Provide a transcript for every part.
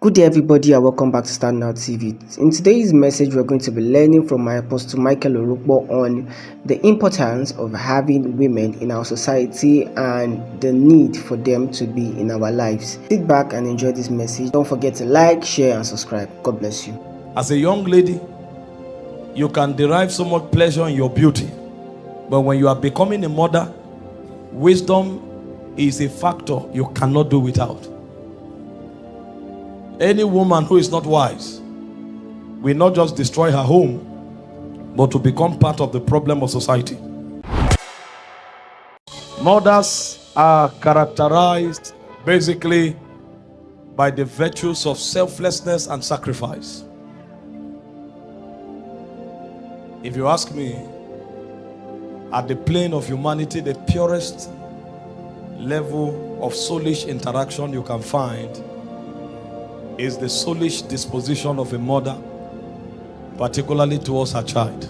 Good day, everybody, and welcome back to Stand Now TV. In today's message, we're going to be learning from my Apostle Michael Orokpo on the importance of having women in our society and the need for them to be in our lives. Sit back and enjoy this message. Don't forget to like, share, and subscribe. God bless you. As a young lady, you can derive so much pleasure in your beauty. But when you are becoming a mother, wisdom is a factor you cannot do without. Any woman who is not wise will not just destroy her home, but to become part of the problem of society. Mothers are characterized basically by the virtues of selflessness and sacrifice. If you ask me, at the plane of humanity, the purest level of soulish interaction you can find is the soulish disposition of a mother, particularly towards her child.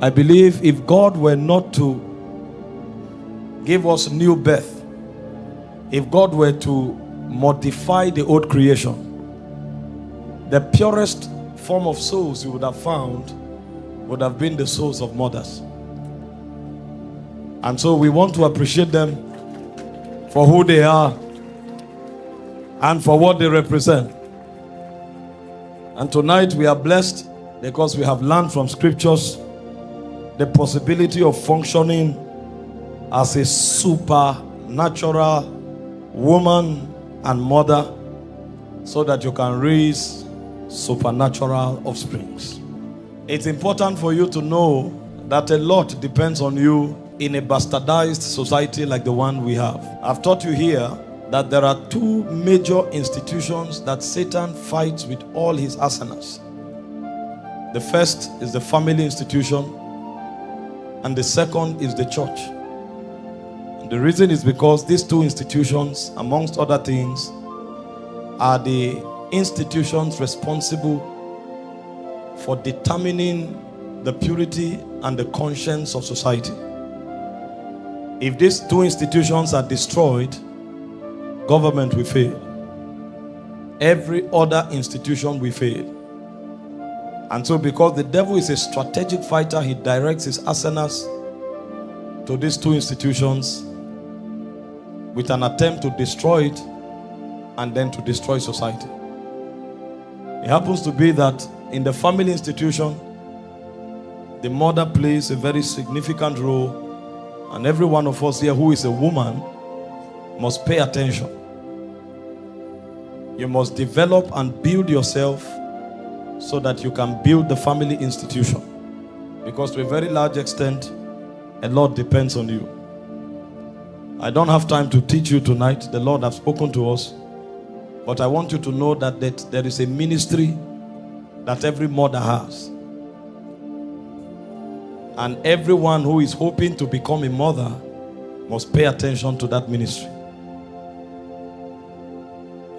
I believe if God were not to give us new birth, if God were to modify the old creation, the purest form of souls you would have found would have been the souls of mothers. And so we want to appreciate them for who they are and for what they represent. And tonight we are blessed because we have learned from scriptures the possibility of functioning as a supernatural woman and mother so that you can raise supernatural offsprings. It's important for you to know that a lot depends on you in a bastardized society like the one we have. I've taught you here that there are two major institutions that Satan fights with all his arsenals. The first is the family institution, and the second is the church. And the reason is because these two institutions, amongst other things, are the institutions responsible for determining the purity and the conscience of society. If these two institutions are destroyed, government will fail. Every other institution will fail. And so because the devil is a strategic fighter, he directs his arsenals to these two institutions with an attempt to destroy it and then to destroy society. It happens to be that in the family institution, the mother plays a very significant role, and every one of us here who is a woman must pay attention. You must develop and build yourself so that you can build the family institution. Because to a very large extent, a lot depends on you. I don't have time to teach you tonight. The Lord has spoken to us. But I want you to know that there is a ministry that every mother has. And everyone who is hoping to become a mother must pay attention to that ministry.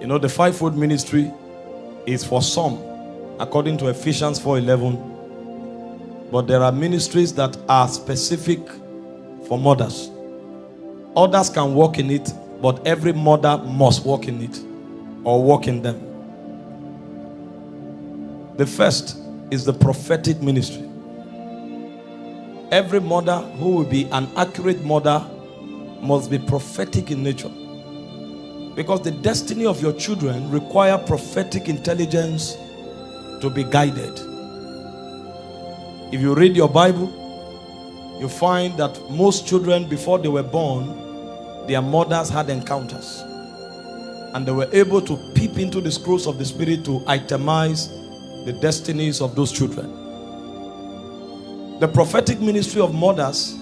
You know, the fivefold ministry is for some, according to Ephesians 4:11. But there are ministries that are specific for mothers. Others can walk in it, but every mother must walk in it or walk in them. The first is the prophetic ministry. Every mother who will be an accurate mother must be prophetic in nature. Because the destiny of your children require prophetic intelligence to be guided. If you read your Bible, you find that most children before they were born, their mothers had encounters. And they were able to peep into the scrolls of the Spirit to itemize the destinies of those children. The prophetic ministry of mothers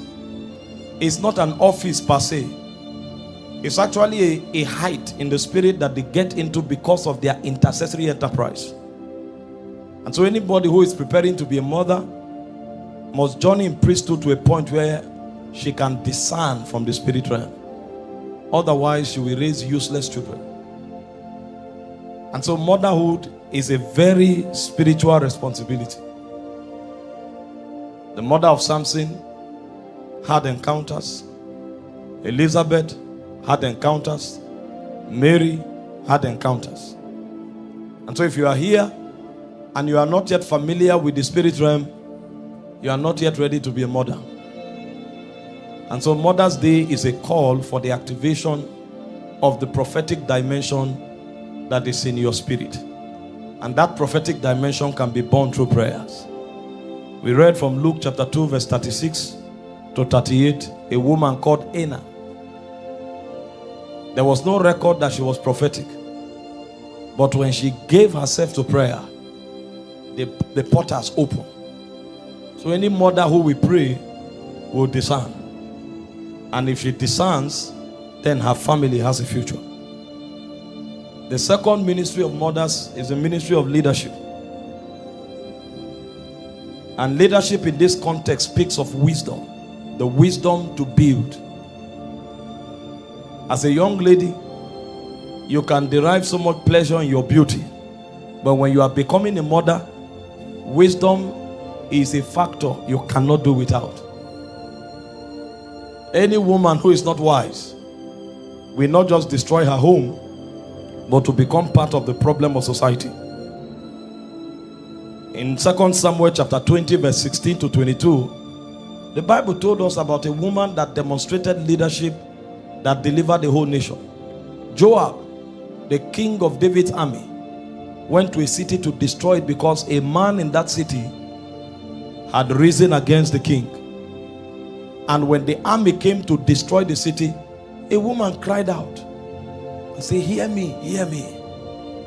is not an office per se. It's actually a height in the spirit that they get into because of their intercessory enterprise. And so anybody who is preparing to be a mother must journey in priesthood to a point where she can discern from the spirit realm. Otherwise, she will raise useless children. And so motherhood is a very spiritual responsibility. The mother of Samson had encounters. Elizabeth had encounters. Mary had encounters. And so if you are here and you are not yet familiar with the spirit realm, you are not yet ready to be a mother. And so Mother's Day is a call for the activation of the prophetic dimension that is in your spirit. And that prophetic dimension can be born through prayers. We read from Luke chapter 2 verse 36 to 38, a woman called Anna. There was no record that she was prophetic. But when she gave herself to prayer, the portals opened. So any mother who will pray will discern. And if she discerns, then her family has a future. The second ministry of mothers is the ministry of leadership. And leadership in this context speaks of wisdom. The wisdom to build. As a young lady, you can derive so much pleasure in your beauty. But when you are becoming a mother, wisdom is a factor you cannot do without. Any woman who is not wise will not just destroy her home, but to become part of the problem of society. In 2 Samuel chapter 20 verse 16 to 22, the Bible told us about a woman that demonstrated leadership that delivered the whole nation. Joab, the king of David's army, went to a city to destroy it because a man in that city had risen against the king. And when the army came to destroy the city, a woman cried out and said, "Hear me, hear me."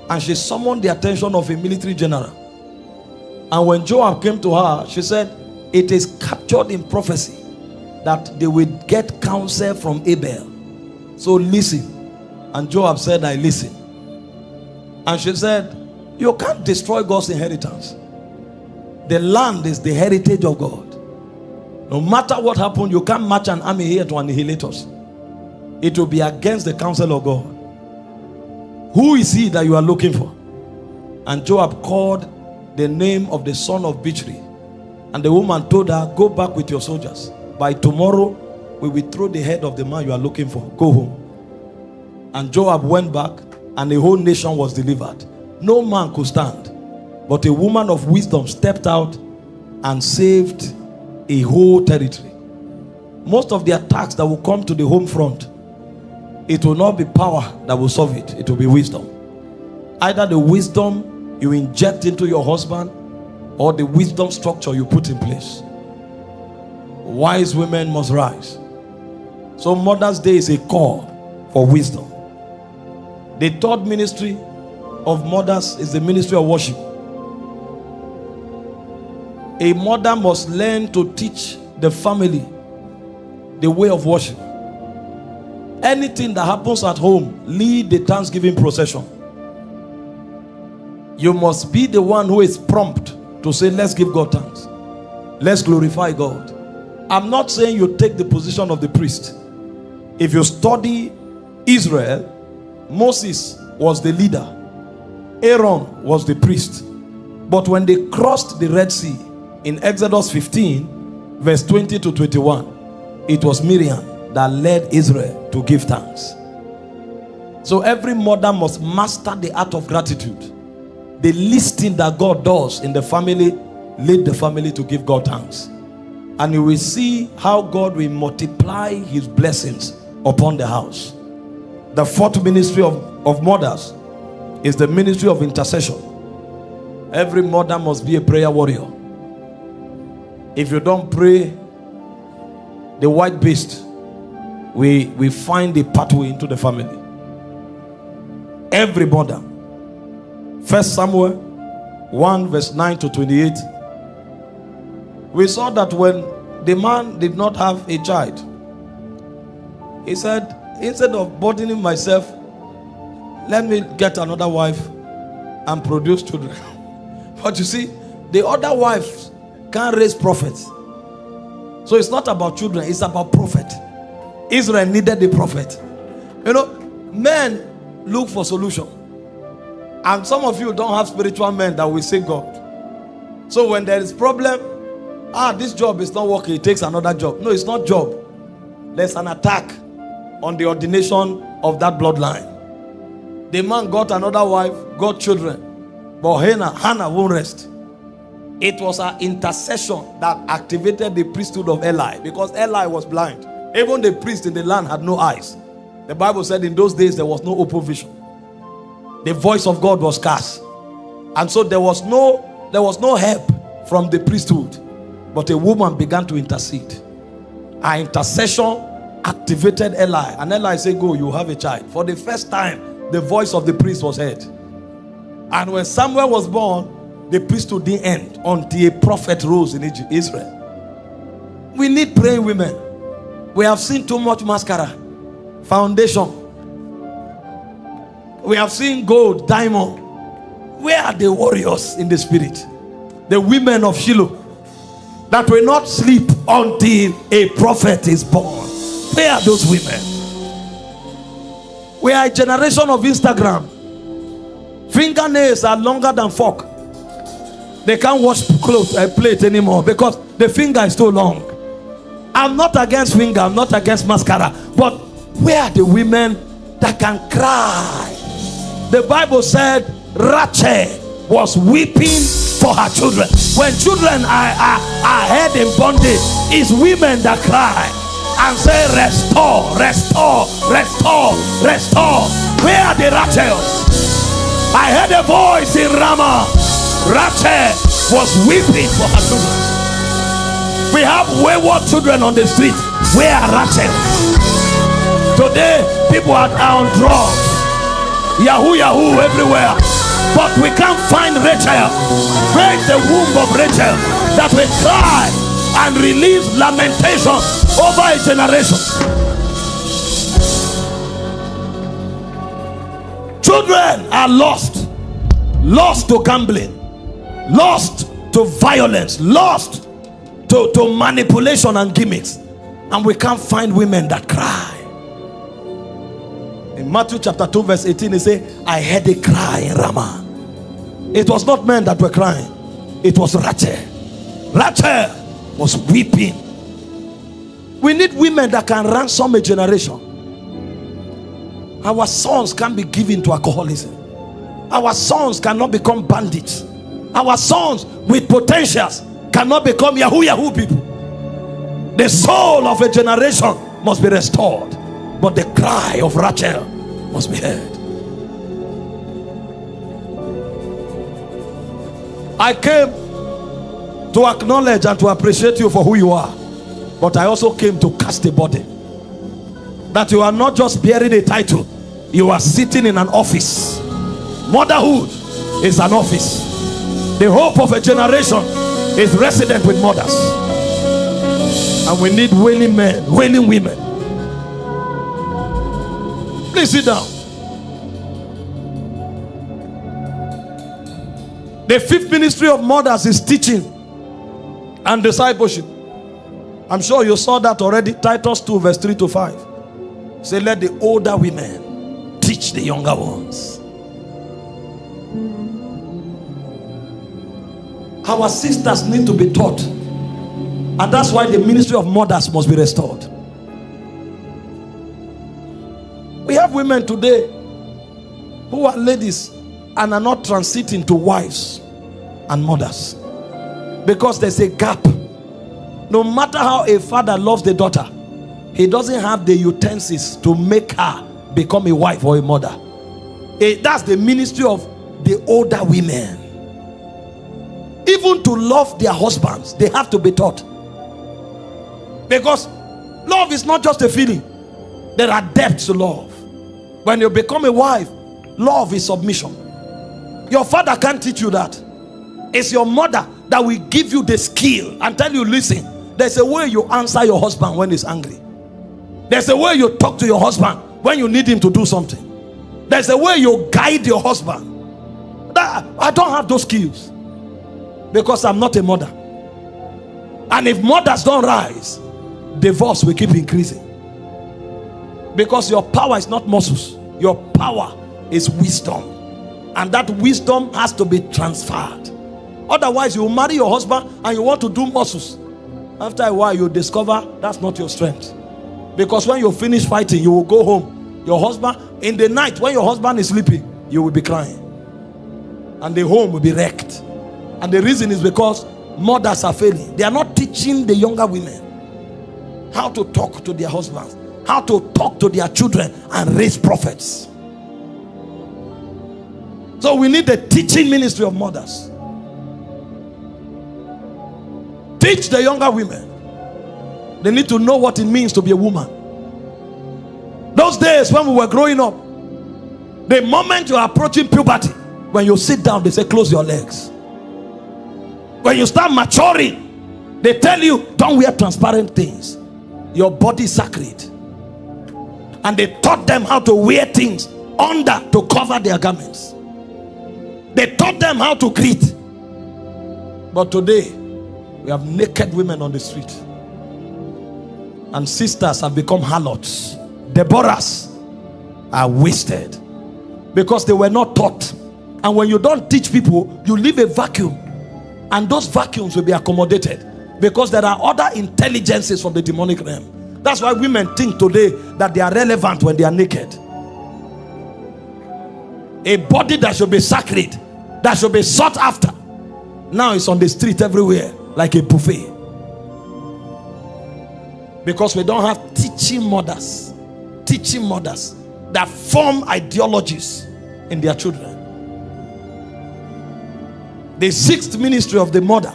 And she summoned the attention of a military general. And when Joab came to her, she said, "It is captured in prophecy that they will get counsel from Abel. So listen." And Joab said, "I listen." And she said, "You can't destroy God's inheritance. The land is the heritage of God. No matter what happened, you can't march an army here to annihilate us. It will be against the counsel of God. Who is he that you are looking for?" And Joab called the name of the son of Bichri. And the woman told her, "Go back with your soldiers. By tomorrow, we will throw the head of the man you are looking for. Go home." And Joab went back, and the whole nation was delivered. No man could stand. But a woman of wisdom stepped out and saved a whole territory. Most of the attacks that will come to the home front, it will not be power that will solve it. It will be wisdom. Either the wisdom you inject into your husband, or the wisdom structure you put in place. Wise women must rise. So Mother's Day is a call for wisdom. The third ministry of mothers is the ministry of worship. A mother must learn to teach the family the way of worship. Anything that happens at home, lead the Thanksgiving procession. You must be the one who is prompt to say, "Let's give God thanks. Let's glorify God." I'm not saying you take the position of the priest. If you study Israel, Moses was the leader. Aaron was the priest. But when they crossed the Red Sea in Exodus 15, verse 20 to 21, it was Miriam that led Israel to give thanks. So every mother must master the art of gratitude. The least thing that God does in the family, lead the family to give God thanks. And you will see how God will multiply his blessings upon the house. The fourth ministry of mothers is the ministry of intercession. Every mother must be a prayer warrior. If you don't pray, the white beast we find a pathway into the family. Every mother. 1 Samuel 1 verse 9 to 28. We saw that when the man did not have a child, he said, "Instead of burdening myself, let me get another wife and produce children." But you see, the other wives can't raise prophets. So it's not about children, it's about prophet. Israel needed the prophet. You know, men look for solution. And some of you don't have spiritual men that will say God. So when there is problem, this job is not working, it takes another job. No, it's not job. There's an attack on the ordination of that bloodline. The man got another wife, got children. But Hannah won't rest. It was her intercession that activated the priesthood of Eli, because Eli was blind. Even the priest in the land had no eyes. The Bible said in those days there was no open vision. The voice of God was scarce. And so there was no help from the priesthood. But a woman began to intercede. Her intercession activated Eli. And Eli said, go, you have a child. For the first time, the voice of the priest was heard. And when Samuel was born, the priesthood didn't end until a prophet rose in Israel. We need praying women. We have seen too much mascara, foundation. We have seen gold, diamond. Where are the warriors in the spirit? The women of Shiloh that will not sleep until a prophet is born. Where are those women? We are a generation of Instagram. Fingernails are longer than fork. They can't wash clothes plate anymore because the finger is too long. I'm not against finger, I'm not against mascara, but where are the women that can cry? The Bible said Rachel was weeping for her children. When children are held in bondage, it's women that cry and say, restore, restore, restore, restore. Where are the Rachels? I heard a voice in Ramah. Rachel was weeping for her children. We have wayward children on the street. Where are Rachel? Today, people are on drugs. Yahoo, Yahoo everywhere. But we can't find Rachel. Where is the womb of Rachel that will cry and release lamentation over a generation? Children are lost. Lost to gambling. Lost to violence. Lost to manipulation and gimmicks. And we can't find women that cry. In Matthew chapter 2 verse 18 it says, I heard a cry in Ramah. It was not men that were crying. It was Rachel. Rachel was weeping. We need women that can ransom a generation. Our sons can't be given to alcoholism. Our sons cannot become bandits. Our sons with potentials cannot become Yahoo Yahoo people. The soul of a generation must be restored, but the cry of Rachel must be heard. I came to acknowledge and to appreciate you for who you are, but I also came to cast a burden that you are not just bearing a title, you are sitting in an office. Motherhood is an office. The hope of a generation is resident with mothers, and we need wailing men, wailing women. Please sit down. The fifth ministry of mothers is teaching and discipleship. I'm sure you saw that already. Titus 2 verse 3 to 5. Say, let the older women teach the younger ones. Our sisters need to be taught, and that's why the ministry of mothers must be restored. We have women today who are ladies and are not transiting to wives and mothers because there's a gap. No matter how a father loves the daughter, he doesn't have the utensils to make her become a wife or a mother. That's the ministry of the older women. Even to love their husbands, they have to be taught, because love is not just a feeling. There are depths to love. When you become a wife, love is submission. Your father can't teach you that. It's your mother that will give you the skill and tell you, listen, there's a way you answer your husband when he's angry. There's a way you talk to your husband when you need him to do something. There's a way you guide your husband. I don't have those skills because I'm not a mother. And if mothers don't rise, divorce will keep increasing. Because your power is not muscles. Your power is wisdom. And that wisdom has to be transferred. Otherwise, you marry your husband and you want to do muscles. After a while, you discover that's not your strength. Because when you finish fighting, you will go home Your husband, in the night when your husband is sleeping, you will be crying. And the home will be wrecked. And the reason is because mothers are failing. They are not teaching the younger women how to talk to their husbands, how to talk to their children and raise prophets. So we need the teaching ministry of mothers. Teach the younger women. They need to know what it means to be a woman. Those days when we were growing up, the moment you are approaching puberty, when you sit down, they say close your legs. When you start maturing, they tell you don't wear transparent things. Your body is sacred. And they taught them how to wear things under to cover their garments. They taught them how to greet. But today we have naked women on the street, and sisters have become harlots. Deborahs are wasted because they were not taught. And when you don't teach people, you leave a vacuum, and those vacuums will be accommodated because there are other intelligences from the demonic realm. That's why women think today that they are relevant when they are naked. A body that should be sacred, that should be sought after, now it's on the street everywhere like a buffet. Because we don't have teaching mothers that form ideologies in their children. The sixth ministry of the mother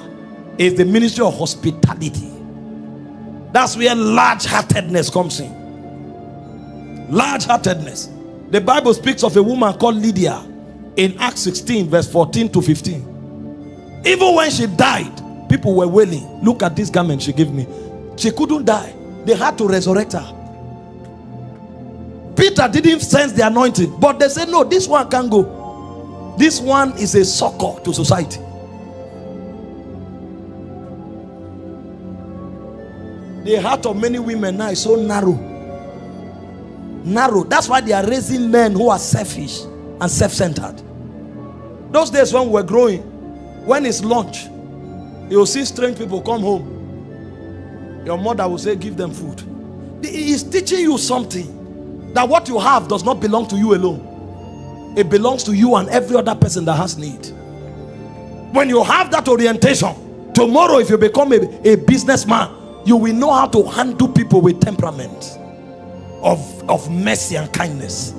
is the ministry of hospitality. That's where large-heartedness comes in. Large-heartedness. The Bible speaks of a woman called Lydia in Acts 16 verse 14 to 15. Even when she died, people were wailing. Look at this garment she gave me. She couldn't die. They had to resurrect her. Peter didn't sense the anointing, but they said no, this one can't go. This one is a succor to society. The heart of many women now is so narrow. That's why they are raising men who are selfish and self-centered. Those days when we were growing, when it's lunch, you'll see strange people come home. Your mother will say, give them food. He is teaching you something, that what you have does not belong to you alone. It belongs to you and every other person that has need. When you have that orientation, tomorrow if you become a businessman, you will know how to handle people with temperament of mercy and kindness.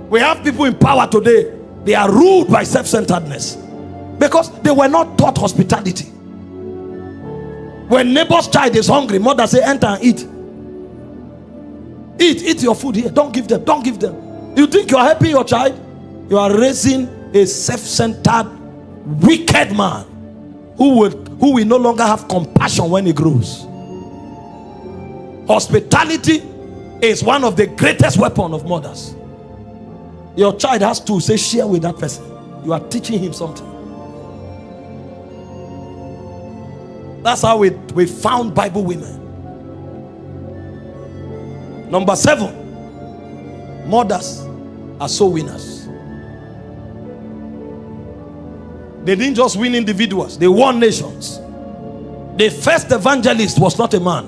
We have people in power today, they are ruled by self-centeredness because they were not taught hospitality. When neighbor's child is hungry, mother say enter and eat. Eat your food here. Don't give them. You think you are helping your child? You are raising a self-centered wicked man who will no longer have compassion when he grows. Hospitality is one of the greatest weapons of mothers. Your child has to say share with that person. You are teaching him something. That's how we found Bible women. Number 7, mothers are soul winners. They didn't just win individuals, they won nations. The first evangelist was not a man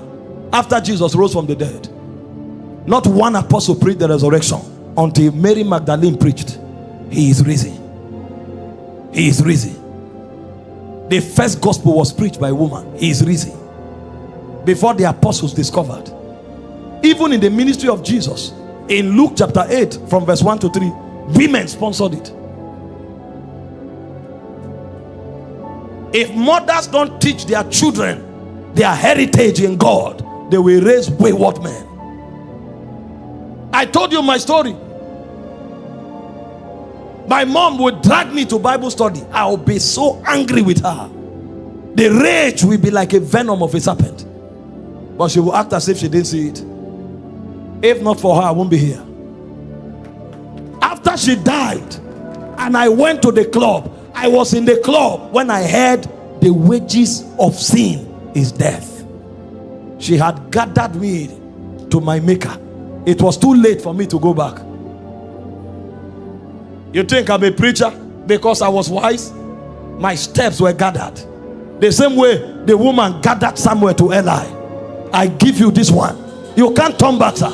after Jesus rose from the dead. Not one apostle preached the resurrection until Mary Magdalene preached. He is risen. He is risen. The first gospel was preached by a woman. He is risen. Before the apostles discovered. Even in the ministry of Jesus, in Luke chapter 8 from verse 1 to 3, women sponsored it. If mothers don't teach their children their heritage in God, they will raise wayward men. I told you my story. My mom would drag me to Bible study. I will be so angry with her. The rage will be like a venom of a serpent. But she will act as if she didn't see it. If not for her, I won't be here. After she died and I went to the club, I was in the club when I heard the wages of sin is death. She had gathered me to my maker. It was too late for me to go back. You think I'm a preacher because I was wise? My steps were gathered. The same way the woman gathered Samuel to Eli. I give you this one. You can't turn back, sir.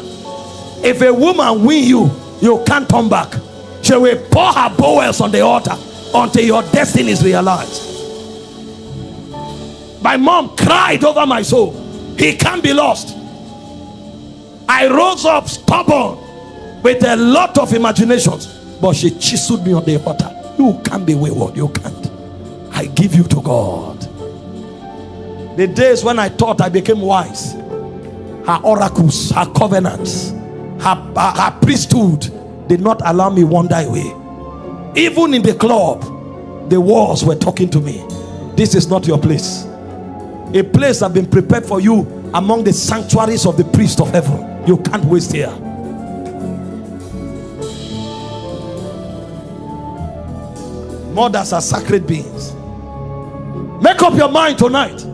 If a woman win you, you can't turn back. She will pour her bowels on the altar until your destiny is realized. My mom cried over my soul. He can't be lost. I rose up stubborn with a lot of imaginations, but she chiseled me on the altar. You can't be wayward. You can't. I give you to God. The days when I thought I became wise, her oracles, her covenants, her priesthood did not allow me wander away. Even in the club, the walls were talking to me. This is not your place. A place has been prepared for you among the sanctuaries of the priest of heaven. You can't waste here. Mothers are sacred beings. Make up your mind tonight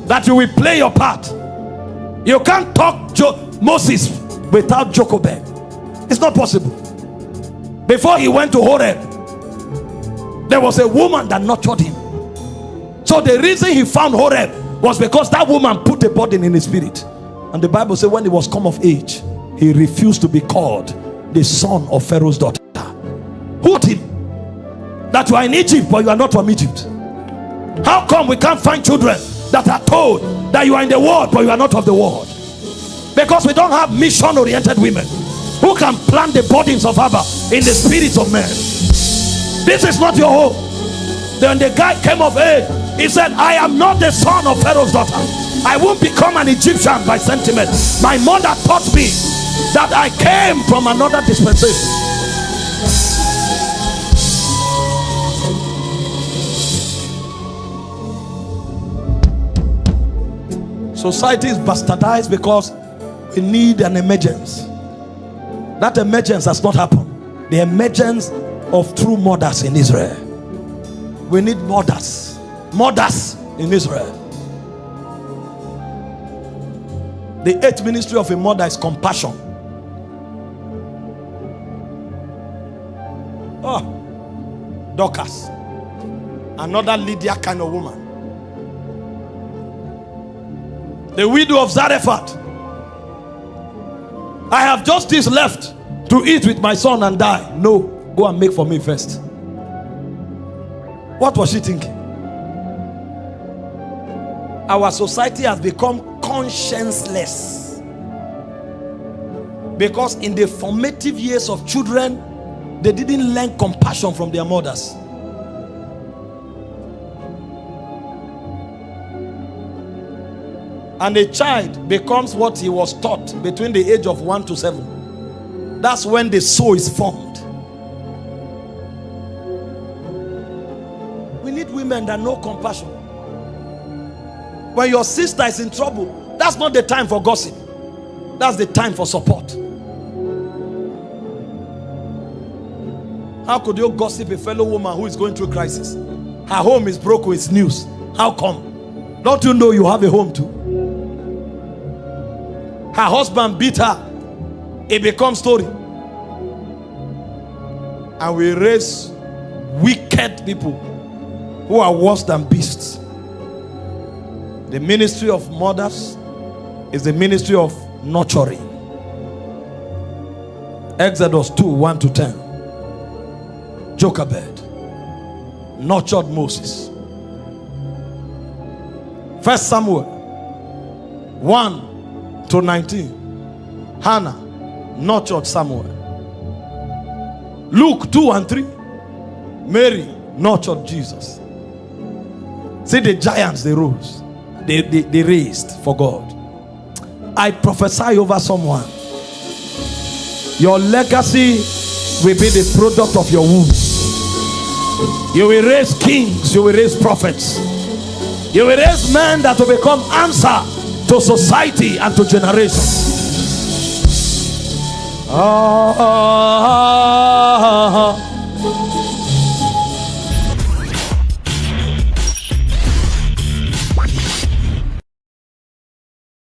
that you will play your part. You can't talk Moses without Jochebed. It's not possible. Before he went to Horeb, there was a woman that nurtured him. So the reason he found Horeb was because that woman put a burden in his spirit. And the Bible says when he was come of age, he refused to be called the son of Pharaoh's daughter. Who told him that you are in Egypt but you are not from Egypt? How come we can't find children that are told that you are in the world but you are not of the world? Because we don't have mission oriented women who can plant the burdens of Abba in the spirits of men. This is not your home. Then the guy came of age. He said, I am not the son of Pharaoh's daughter. I won't become an Egyptian by sentiment. My mother taught me that I came from another dispensation. Society is bastardized because we need an emergence. That emergence has not happened. The emergence of true mothers in Israel. We need mothers. Mothers in Israel. The 8th ministry of a mother is compassion. Oh, Dorcas, another Lydia kind of woman. The widow of Zarephath. I have just this left to eat with my son and die. No, go and make for me first. What was she thinking? Our society has become conscienceless because in the formative years of children, they didn't learn compassion from their mothers. And a child becomes what he was taught between the age of 1 to 7. That's when the soul is formed. We need women that know compassion. When your sister is in trouble, that's not the time for gossip. That's the time for support. How could you gossip a fellow woman who is going through crisis? Her home is broken, it's news. How come? Don't you know you have a home too? Her husband beat her. It becomes story. And we raise wicked people who are worse than beasts. The ministry of mothers is the ministry of nurturing. Exodus 2, 1 to 10. Jochebed nurtured Moses. 1 Samuel 1 to 19. Hannah nurtured Samuel. Luke 2 and 3. Mary nurtured Jesus. See the giants they rose. They raised for God. I prophesy over someone. Your legacy will be the product of your womb. You will raise kings. You will raise prophets. You will raise men that will become answer to society and to generations.